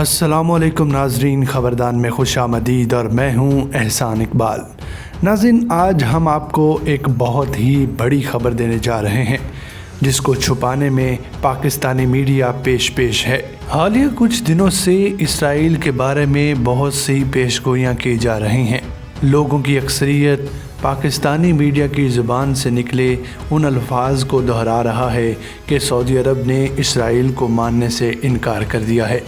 अस्सलामु अलैकुम नाजरीन, खबरदान में खुश आमदीद और मैं हूँ एहसान इकबाल। नाज़रीन, आज हम आपको एक बहुत ही बड़ी ख़बर देने जा रहे हैं जिसको छुपाने में पाकिस्तानी मीडिया पेश है। हालिया कुछ दिनों से इसराइल के बारे में बहुत सी पेशगोइयाँ की जा रही हैं। लोगों की अक्सरियत पाकिस्तानी मीडिया की ज़ुबान से निकले उन अल्फाज को दोहरा रहा है कि सऊदी अरब ने इसराइल को मानने से इनकार कर दिया है,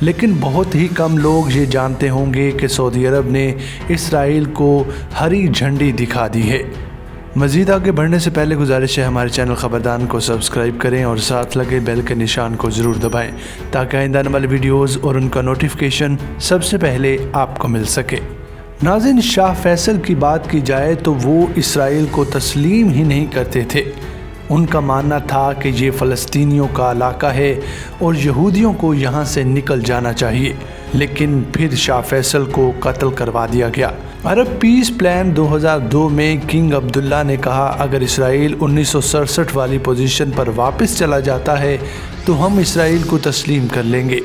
लेकिन बहुत ही कम लोग ये जानते होंगे कि सऊदी अरब ने इसराइल को हरी झंडी दिखा दी है। मज़ीद आगे बढ़ने से पहले गुजारिश है, हमारे चैनल खबरदान को सब्सक्राइब करें और साथ लगे बेल के निशान को ज़रूर दबाएं ताकि आइंदा आने वाले वीडियोज़ और उनका नोटिफिकेशन सबसे पहले आपको मिल सके। नाज़रीन, शाह फैसल की बात की जाए तो वो इसराइल को तस्लीम ही नहीं करते थे। उनका मानना था कि ये फ़लस्तीनियों का इलाका है और यहूदियों को यहाँ से निकल जाना चाहिए, लेकिन फिर शाह फैसल को कत्ल करवा दिया गया। अरब पीस प्लान 2002 में किंग अब्दुल्ला ने कहा, अगर इसराइल 1967 वाली पोजीशन पर वापस चला जाता है तो हम इसराइल को तस्लीम कर लेंगे।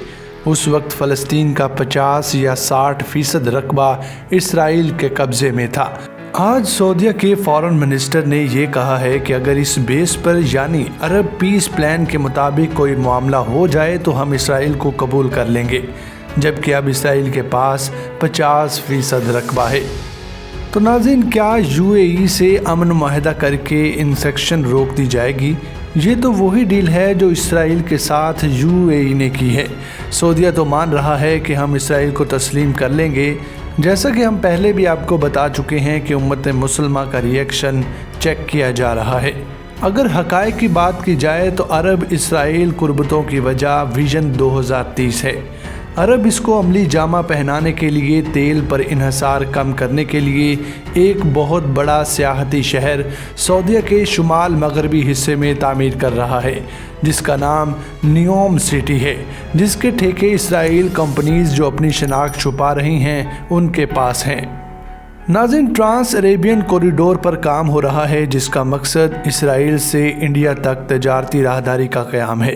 उस वक्त फ़लस्तीन का 50 या 60% रकबा इसराइल के कब्ज़े में था। आज सऊदीया के फॉरेन मिनिस्टर ने ये कहा है कि अगर इस बेस पर यानी अरब पीस प्लान के मुताबिक कोई मामला हो जाए तो हम इसराइल को कबूल कर लेंगे, जबकि अब इसराइल के पास 50% रकबा है। तो नाज़रीन, क्या यूएई से अमन मुआहदा करके इंसेक्शन रोक दी जाएगी? ये तो वही डील है जो इसराइल के साथ यूएई ने की है। सऊदीया तो मान रहा है कि हम इसराइल को तस्लीम कर लेंगे। जैसा कि हम पहले भी आपको बता चुके हैं कि उम्मत मुसलमा का रिएक्शन चेक किया जा रहा है। अगर हक़ाइक़ की बात की जाए तो अरब इसराइल कुर्बतों की वजह विजन 2030 है। अरब इसको अमली जामा पहनाने के लिए तेल पर इन्हसार कम करने के लिए एक बहुत बड़ा सियाहती शहर सऊदीया के शुमाल मगरबी हिस्से में तामीर कर रहा है, जिसका नाम नियोम सिटी है, जिसके ठेके इसराइल कंपनीज जो अपनी शनाख्त छुपा रही हैं उनके पास हैं। नाज़रीन, ट्रांस अरेबियन कॉरिडोर पर काम हो रहा है, जिसका मकसद इसराइल से इंडिया तक तजारती राहदारी का क़याम है।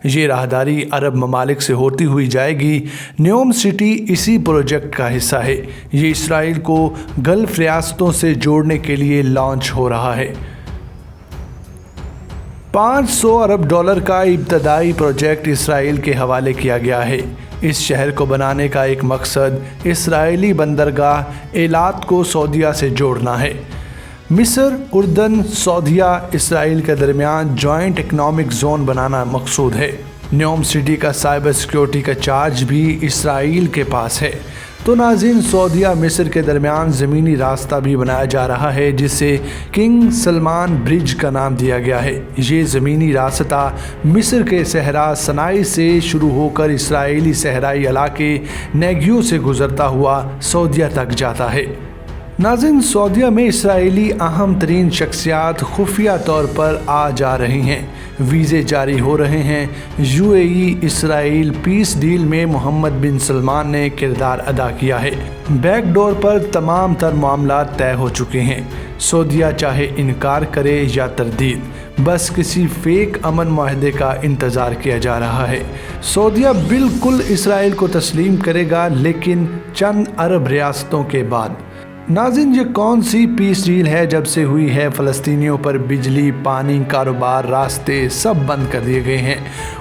ये राहदारी अरब ममालिक से होती हुई जाएगी। नियोम सिटी इसी प्रोजेक्ट का हिस्सा है। ये इसराइल को गल्फ़ रियासतों से जोड़ने के लिए लॉन्च हो रहा है। 500 अरब डॉलर का इब्तदाई प्रोजेक्ट इसराइल के हवाले किया गया है। इस शहर को बनाने का एक मकसद इसराइली बंदरगाह एलात को सऊदीया से जोड़ना है। मिस्र, उर्दन, सऊदीया, इसराइल के दरमियान जॉइंट इकनॉमिक जोन बनाना मकसूद है। नियोम सिटी का साइबर सिक्योरिटी का चार्ज भी इसराइल के पास है। तो नाज़रीन, सऊदीया मिस्र के दरमियान ज़मीनी रास्ता भी बनाया जा रहा है, जिसे किंग सलमान ब्रिज का नाम दिया गया है। ये ज़मीनी रास्ता मिस्र के सहरा सनाई से शुरू होकर इसराइली सहराई इलाके नेगियो से गुज़रता हुआ सऊदीया तक जाता है। नाज़रीन, सऊदीया में इसराइली अहम तरीन शख्सियात खुफिया तौर पर आ जा रही हैं। वीज़े जारी हो रहे हैं। यूएई इसराइल पीस डील में मोहम्मद बिन सलमान ने किरदार अदा किया है। बैकडोर पर तमाम तर मामला तय हो चुके हैं। सऊदीया चाहे इनकार करे या तरदीद, बस किसी फेक अमन मुआहदे का इंतज़ार किया जा रहा है। सऊदीया बिल्कुल इसराइल को तस्लीम करेगा, लेकिन चंद अरब रियासतों के बाद। नाज़रीन, ये कौन सी पीस डील है जब से हुई है? फ़लस्तीनियों पर बिजली, पानी, कारोबार, रास्ते सब बंद कर दिए गए हैं।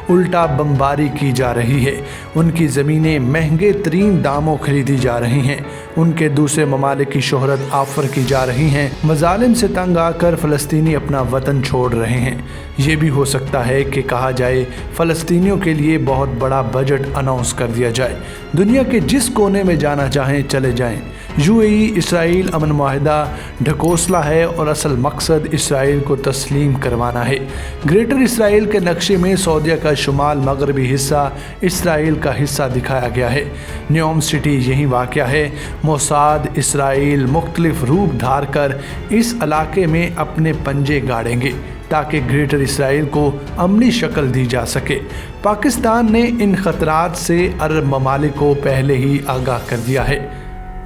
उल्टा बमबारी की जा रही है। उनकी ज़मीनें महंगे तरीन दामों खरीदी जा रही हैं। उनके दूसरे ममालिक की शोहरत ऑफ़र की जा रही हैं। मज़ालिम से तंग आकर फ़लस्तीनी अपना वतन छोड़ रहे हैं। ये भी हो सकता है कि कहा जाए फ़लस्तीनियों के लिए बहुत बड़ा बजट अनाउंस कर दिया जाए। दुनिया के जिस कोने में जाना चाहें चले जाएं। यूएई इसराइल अमन मुआहदा ढकोसला है और असल मकसद इसराइल को तस्लीम करवाना है। ग्रेटर इसराइल के नक्शे में सऊदीया का शुमाल मगरबी हिस्सा इसराइल का हिस्सा दिखाया गया है। नियोम सिटी यही वाक़या है। मोसाद इसराइल मुख्तलिफ रूप धार कर इस इलाके में अपने पंजे गाड़ेंगे ताकि ग्रेटर इसराइल को अमली शक्ल दी जा सके। पाकिस्तान ने इन खतरात से अरब ममालिक को पहले ही आगाह कर दिया है।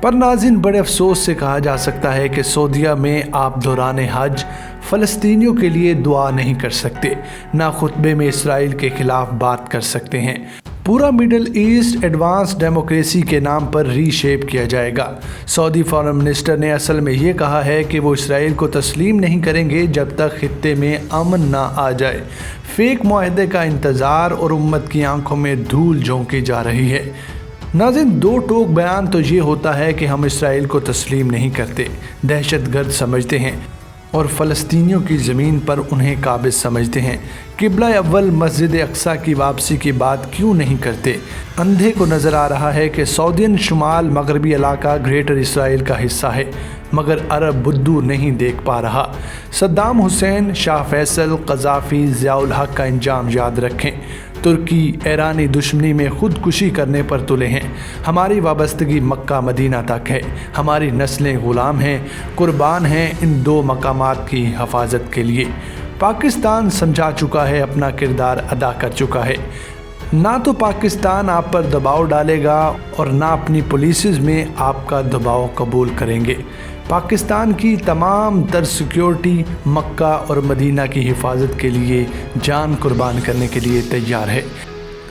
पर नाज़रीन, बड़े अफसोस से कहा जा सकता है कि सऊदीया में आप दौरान हज फ़लस्तीनियों के लिए दुआ नहीं कर सकते, ना खुतबे में इसराइल के ख़िलाफ़ बात कर सकते हैं। पूरा मिडिल ईस्ट एडवांस डेमोक्रेसी के नाम पर रीशेप किया जाएगा। सऊदी फॉरेन मिनिस्टर ने असल में ये कहा है कि वो इसराइल को तस्लीम नहीं करेंगे जब तक खित्ते में अमन ना आ जाए। फेक मुआहदे का इंतज़ार और उम्मत की आंखों में धूल झोंकी जा रही है। नाज़रीन, दो टोक बयान तो ये होता है कि हम इसराइल को तस्लीम नहीं करते, दहशतगर्द समझते हैं और फ़लस्तीनियों की ज़मीन पर उन्हें काबिज़ समझते हैं। किबला अव्वल मस्जिद अक्सा की वापसी की बात क्यों नहीं करते? अंधे को नज़र आ रहा है कि सऊदीन शुमाल मगरबी इलाका ग्रेटर इसराइल का हिस्सा है, मगर अरब बुद्दू नहीं देख पा रहा। सद्दाम हुसैन, शाह फैसल, क़ज़ाफ़ी, ज़ियाउल हक़ का इंजाम याद रखें। तुर्की ईरानी दुश्मनी में खुदकुशी करने पर तुले हैं। हमारी वाबस्तगी मक्का मदीना तक है। हमारी नस्लें ग़ुलाम हैं, कुर्बान हैं इन दो मकामात की हफाजत के लिए। पाकिस्तान समझा चुका है, अपना किरदार अदा कर चुका है। ना तो पाकिस्तान आप पर दबाव डालेगा और ना अपनी पॉलिसीज़ में आपका दबाव कबूल करेंगे। पाकिस्तान की तमाम तर सिक्योरिटी मक्का और मदीना की हिफाजत के लिए जान कुर्बान करने के लिए तैयार है,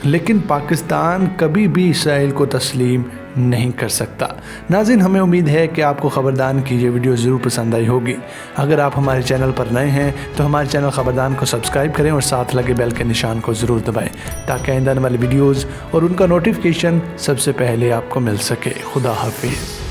लेकिन पाकिस्तान कभी भी इसराइल को तस्लीम नहीं कर सकता। नाज़रीन, हमें उम्मीद है कि आपको ख़बरदान की ये वीडियो ज़रूर पसंद आई होगी। अगर आप हमारे चैनल पर नए हैं तो हमारे चैनल ख़बरदान को सब्सक्राइब करें और साथ लगे बेल के निशान को ज़रूर दबाएं, ताकि आइंदा आने वाली वीडियोज़ और उनका नोटिफिकेशन सबसे पहले आपको मिल सके। खुदा हाफिज़।